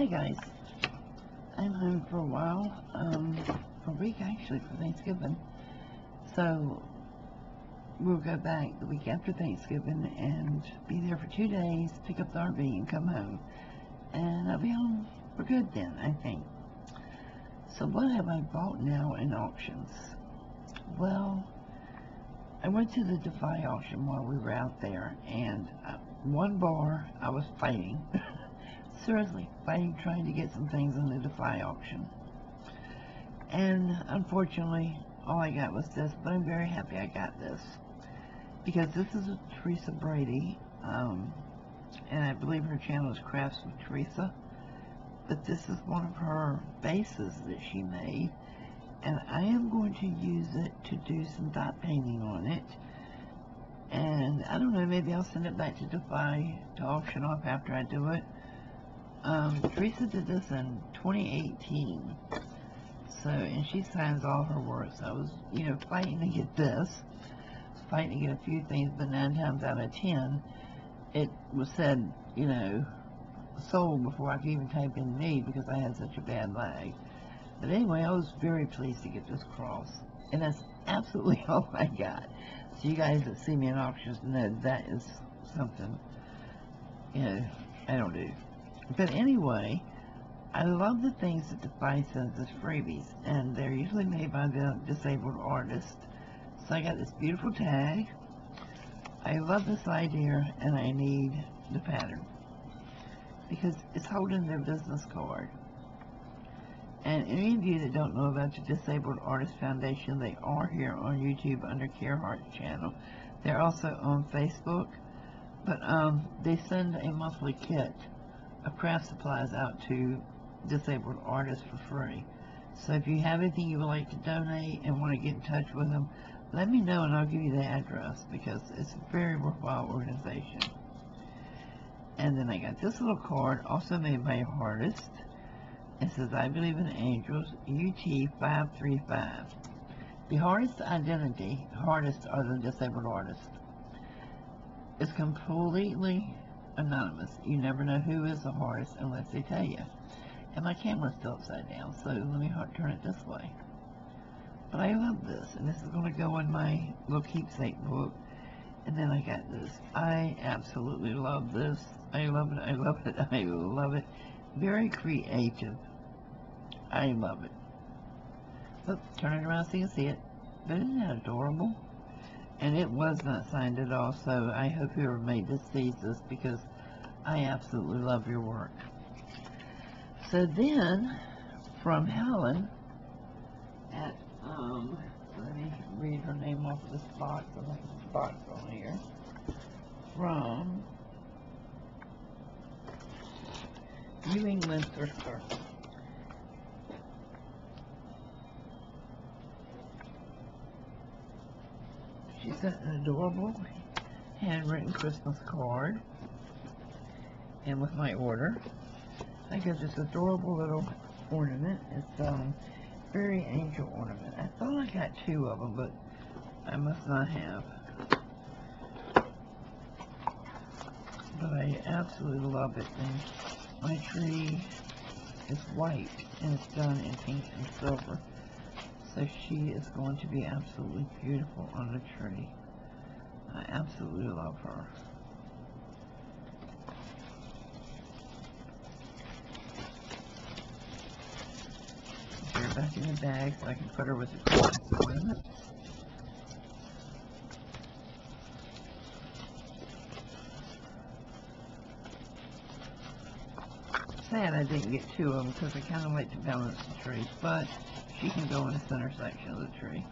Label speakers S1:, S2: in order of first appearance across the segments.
S1: Hi guys, I'm home for a while, a week actually for Thanksgiving, so we'll go back the week after Thanksgiving and be there for 2 days, pick up the RV and come home, and I'll be home for good then, I think. So what have I bought now in auctions? Well, I went to the Dafi auction while we were out there, and one bar I was fighting. Seriously, fighting, trying to get some things on the Dafi auction. And unfortunately, all I got was this, but I'm very happy I got this. Because this is a Teresa Brady, and I believe her channel is Crafts with Teresa. But this is one of her bases that she made, and I am going to use it to do some dot painting on it. And I don't know, maybe I'll send it back to Dafi to auction off after I do it. Teresa did this in 2018, so, and she signs all her works. I was, fighting to get this, fighting to get a few things, but 9 times out of 10, it was said, sold before I could even type in me because I had such a bad lag. But anyway, I was very pleased to get this cross, and that's absolutely all I got. So you guys that see me in auctions know that is something, I don't do. But anyway, I love the things that Dafi sends as freebies, and they're usually made by the disabled artist. So I got this beautiful tag. I love this idea, and I need the pattern because it's holding their business card. And any of you that don't know about the Disabled Artist Foundation, they are here on YouTube under Carehart's channel. They're also on Facebook, but they send a monthly kit of craft supplies out to disabled artists for free. So if you have anything you would like to donate and want to get in touch with them, let me know and I'll give you the address because it's a very worthwhile organization. And then I got this little card, also made by an artist. It says, I believe in angels, UT535. The hardest identity, hardest are the disabled artists. It's completely anonymous. You never know who is the hardest unless they tell you. And my camera's still upside down, so let me turn it this way. But I love this, and this is going to go in my little keepsake book. And then I got this. I absolutely love this. I love it, I love it, I love it. Very creative. I love it. Look, turn it around so you can see it. But isn't that adorable? And it was not signed at all, so I hope whoever made this sees this because I absolutely love your work. So then, from Helen, at, let me read her name off of this box. I have this box on here. From New England Thrifter. She sent an adorable handwritten Christmas card, and with my order, I got this adorable little ornament. It's very angel ornament. I thought I got 2 of them, but I must not have. But I absolutely love it. And my tree is white, and it's done in pink and silver. So she is going to be absolutely beautiful on the tree. I absolutely love her. Put her back in the bag so I can put her with the Christmas ornament. Sad I didn't get 2 of them because I kind of like to balance the tree, but she can go in the center section of the tree.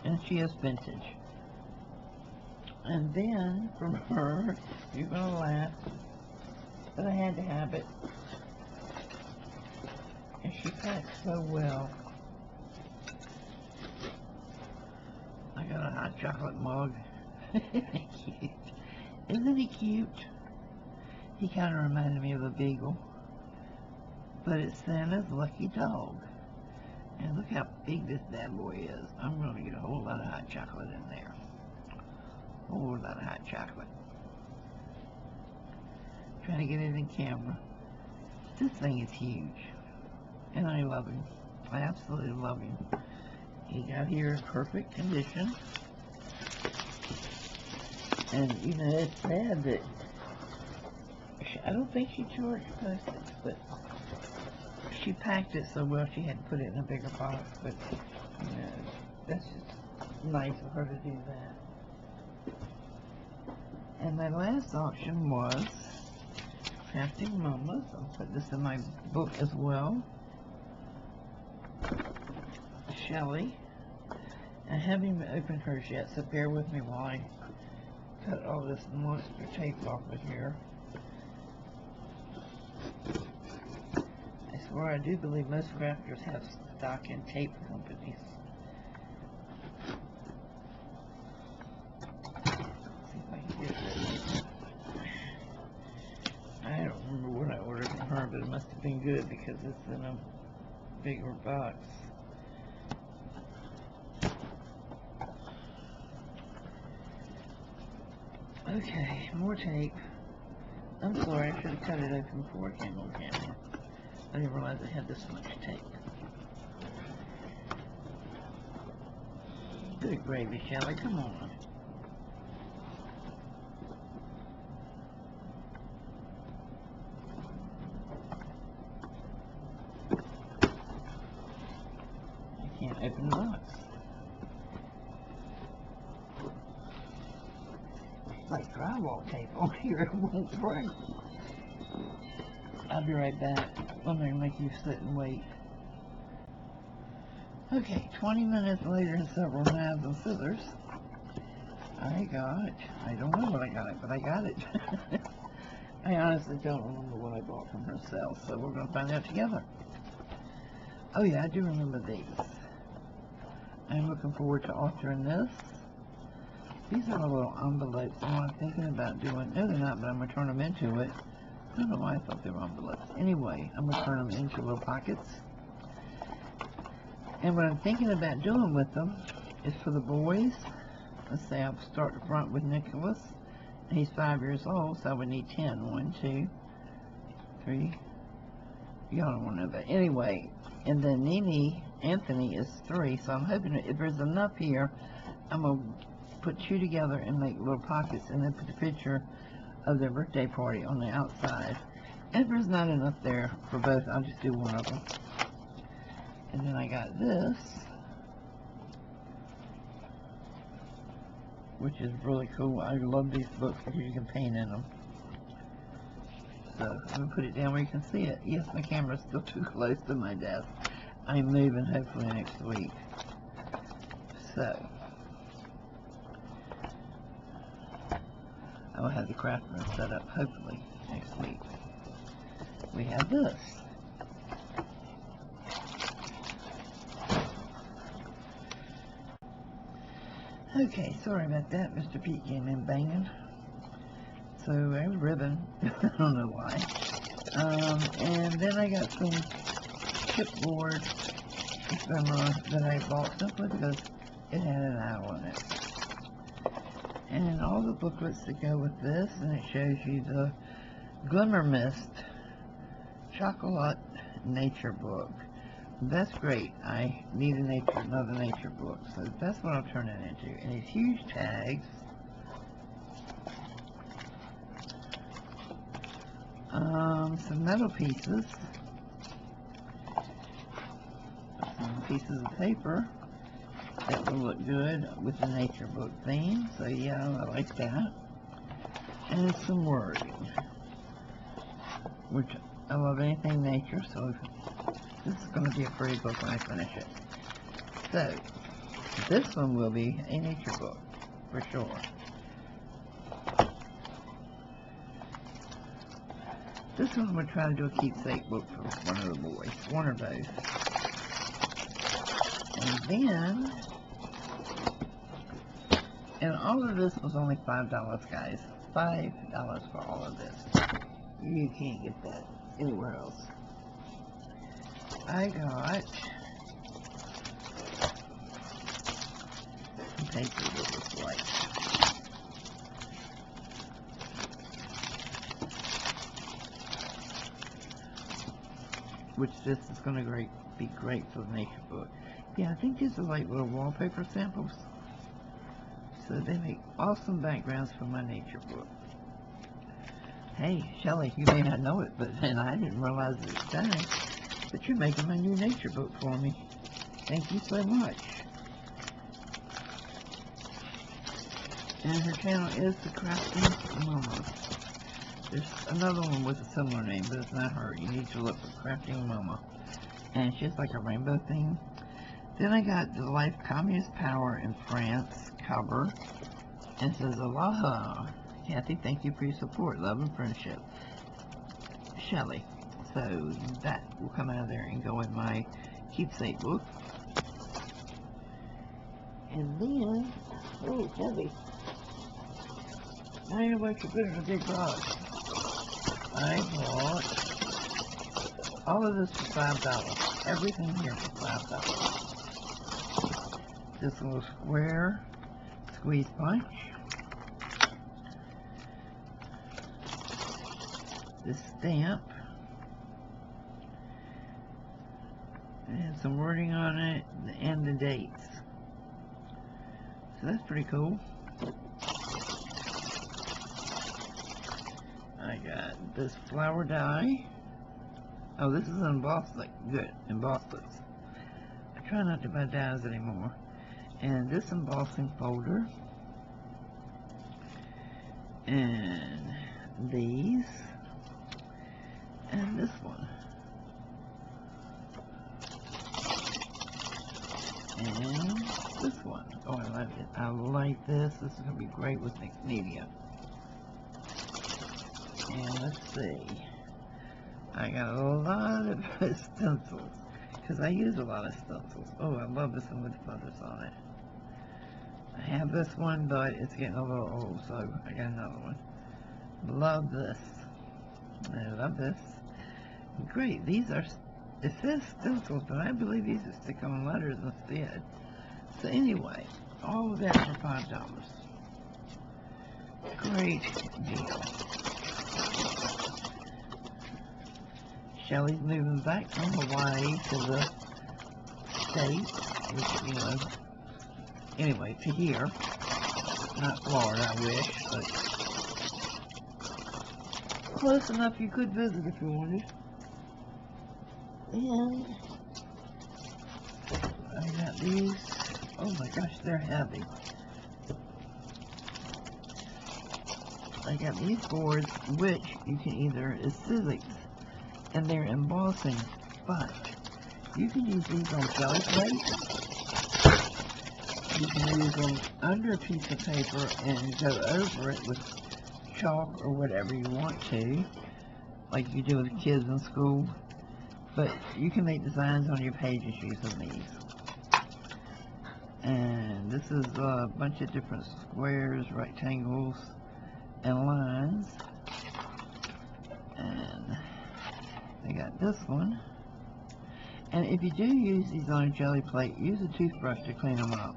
S1: And she is vintage. And then, from her, you're going to laugh, but I had to have it. And she packs so well. I got a hot chocolate mug. Cute. Isn't he cute? He kind of reminded me of a beagle. But it's Santa's lucky dog. And look how big this bad boy is. I'm going to get a whole lot of hot chocolate in there. A whole lot of hot chocolate. Trying to get it in camera. This thing is huge. And I love him. I absolutely love him. He got here in perfect condition. And, you know, it's sad that I don't think she charged postage, but she packed it so well she had to put it in a bigger box. But, you know, that's just nice of her to do that. And my last auction was Crafting Mamas. I'll put this in my book as well. Shelley. I haven't even opened hers yet, so bear with me while I cut all this monster tape off of here. I swear I do believe most crafters have stock in tape companies. Let's see if I can get this. I don't remember what I ordered from her, but it must have been good because it's in a bigger box. Okay, more tape. I'm sorry, I should have cut it open before I came on camera. I didn't realize it had this much tape. Good gravy, Shelley, come on. I can't open the box. Like drywall tape on here, it won't break. I'll be right back. I'm going to make you sit and wait. Okay, 20 minutes later and several knives and scissors. I don't know what I got, but I got it. I honestly don't remember what I bought from herself, so we're going to find out together. Oh yeah, I do remember these. I'm looking forward to altering this. These are little envelopes, and what I'm thinking about doing, no they're not, but I'm going to turn them into it. I don't know why I thought they were envelopes. Anyway, I'm going to turn them into little pockets. And what I'm thinking about doing with them is for the boys. Let's say I'll start the front with Nicholas. He's 5 years old, so I would need 10. 1, 2, 3. Y'all don't want to know that. Anyway, and then Nene, Anthony is 3, so I'm hoping that if there's enough here, I'm going to put 2 together and make little pockets and then put a picture of their birthday party on the outside. And if there's not enough there for both, I'll just do one of them. And then I got this, which is really cool. I love these books because you can paint in them. So I'm going to put it down where you can see it. Yes, my camera's still too close to my desk. I'm moving hopefully next week. So I will have the craft room set up hopefully next week. We have this. Okay, sorry about that. Mr. Pete came in banging. So I was ribbon. I don't know why. And then I got some chipboard ephemera that I bought simply because it had an owl in it. And all the booklets that go with this, and it shows you the Glimmer Mist Chocolate Nature book. That's great. I need another nature book, so that's what I'll turn it into. And these huge tags. Some metal pieces. Some pieces of paper that will look good with the nature book theme. So yeah, I like that. And some wording, which I love anything nature, so this is going to be a pretty book when I finish it. So, this one will be a nature book, for sure. This one we're trying to do a keepsake book for one of the boys, one or both. And then, and all of this was only $5, guys. $5 for all of this. You can't get that anywhere else. I got some paper that was white. which this is going to be great for the nature book. Yeah, I think these are like little wallpaper samples. So they make awesome backgrounds for my nature book. Hey, Shelley, you may not know it, and I didn't realize at the time, but you're making my new nature book for me. Thank you so much. And her channel is The Crafting Mama. There's another one with a similar name, but it's not her. You need to look for Crafting Mama. And she has like a rainbow thing. Then I got the Life Communist Power in France cover. And it says, Aloha. Kathie, thank you for your support, love, and friendship. Shelley. So that will come out of there and go in my keepsake book. And then, oh, heavy. Now you're about to put in a big box. I bought all of this for $5. Everything here for $5. This little square squeeze punch. This stamp. And some wording on it and the dates. So that's pretty cool. I got this flower die. Oh, this is embossed, like good, embossed. I try not to buy dies anymore. And this embossing folder. And these. And this one. And this one. Oh, I like it. I like this. This is going to be great with mixed media. And let's see. I got a lot of stencils. Because I use a lot of stencils. Oh, I love this one with the feathers on it. I have this one, but it's getting a little old, so I got another one. Love this. I love this. Great. These are, it says stencils, but I believe these are stick-on letters instead. So anyway, all of that for $5. Great deal. Shelley's moving back from Hawaii to the States, which, you know, anyway, to here. Not Florida, I wish, but close enough you could visit if you wanted. And I got these. Oh my gosh, they're heavy. I got these boards, which you can either, is Sizzix, and they're embossing, but you can use these on jelly plates. You can use them under a piece of paper and go over it with chalk or whatever you want to, like you do with kids in school. But you can make designs on your pages using these. And this is a bunch of different squares, rectangles, and lines. And I got this one. And if you do use these on a jelly plate, use a toothbrush to clean them up.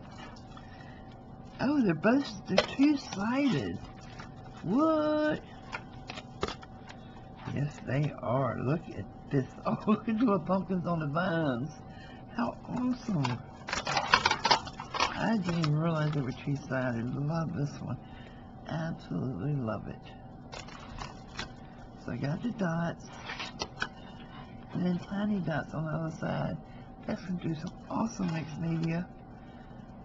S1: Oh, they're two-sided. What? Yes, they are. Look at this. Oh, look at the little pumpkins on the vines. How awesome. I didn't even realize they were two-sided. Love this one. Absolutely love it. So I got the dots. And then tiny dots on the other side. That's going to do some awesome mixed media.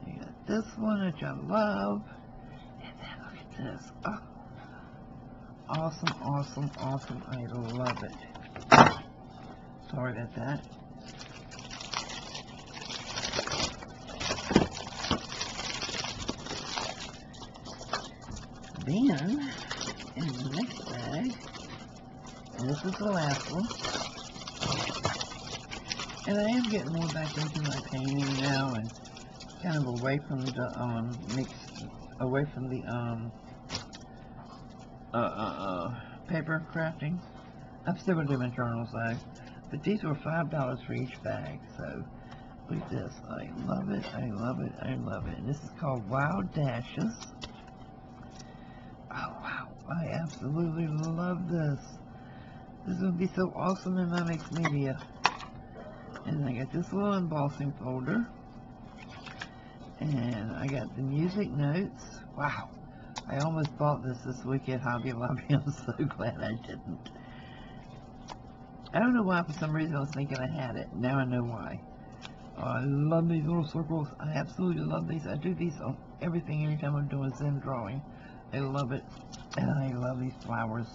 S1: You got this one, which I love. And then look at this. Oh. Awesome, awesome, awesome. I love it. Sorry about that. Then, in the next bag, and this is the last one, and I am getting more back into my painting now, and kind of away from the, away from the, paper crafting. I'm still going to do my journal side, but these were $5 for each bag, so look at this. I love it, I love it, I love it. And this is called Wild Dashes. Oh wow, I absolutely love this. This is going to be so awesome in my mixed media. And I got this little embossing folder. And I got the music notes. Wow. I almost bought this week at Hobby Lobby. I'm so glad I didn't. I don't know why, for some reason I was thinking I had it. Now I know why. Oh, I love these little circles. I absolutely love these. I do these on everything anytime I'm doing Zen drawing. I love it. And I love these flowers.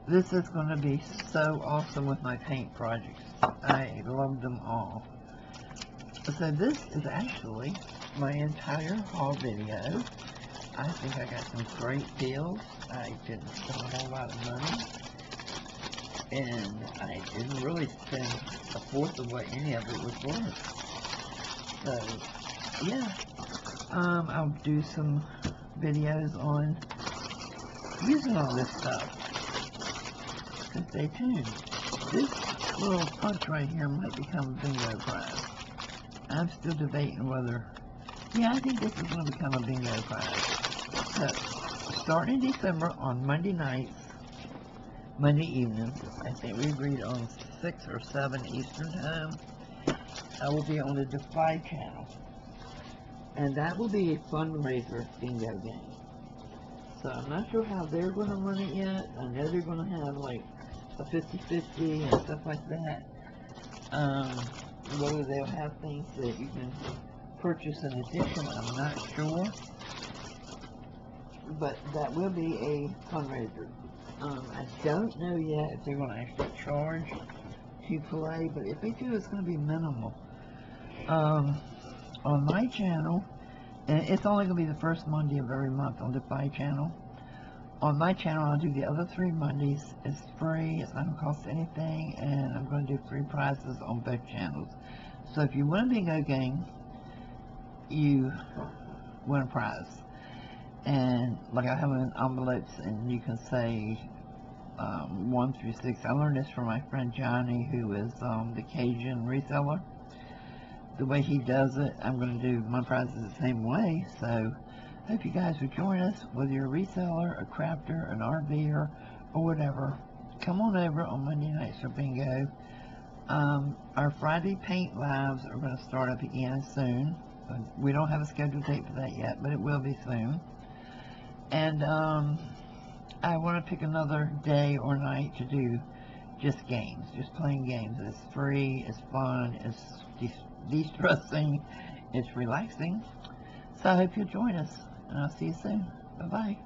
S1: This is going to be so awesome with my paint projects. I love them all. So this is actually my entire haul video. I think I got some great deals. I didn't spend a whole lot of money. And I didn't really spend a fourth of what any of it was worth. So, yeah. I'll do some videos on using all this stuff. So stay tuned. This little punch right here might become a bingo prize. I'm still debating whether... Yeah, I think this is going to become a bingo prize. So, starting in December on Monday nights, Monday evenings, I think we agreed on 6 or 7 Eastern time, I will be on the Dafi channel. And that will be a fundraiser bingo game. So I'm not sure how they're going to run it yet. I know they're going to have like a 50-50 and stuff like that. Whether they'll have things that you can purchase in addition, I'm not sure. But that will be a fundraiser. I don't know yet if they're going to actually charge to play, but if they do, it's going to be minimal. On my channel, and it's only going to be the first Monday of every month on the Dafi channel. On my channel, I'll do the other 3 Mondays. It's free, it's not going to cost anything, and I'm going to do free prizes on both channels. So if you win a bingo game, you win a prize. And like I have them in envelopes, and you can say 1 through 6. I learned this from my friend Johnny, who is the Cajun reseller. The way he does it, I'm going to do my prizes the same way. So I hope you guys will join us, whether you're a reseller, a crafter, an RVer, or whatever. Come on over on Monday nights for bingo. Our Friday paint lives are going to start up again soon. We don't have a scheduled date for that yet, but it will be soon. And I want to pick another day or night to do just games, just playing games. It's free, it's fun, it's de-stressing, it's relaxing. So I hope you'll join us, and I'll see you soon. Bye-bye.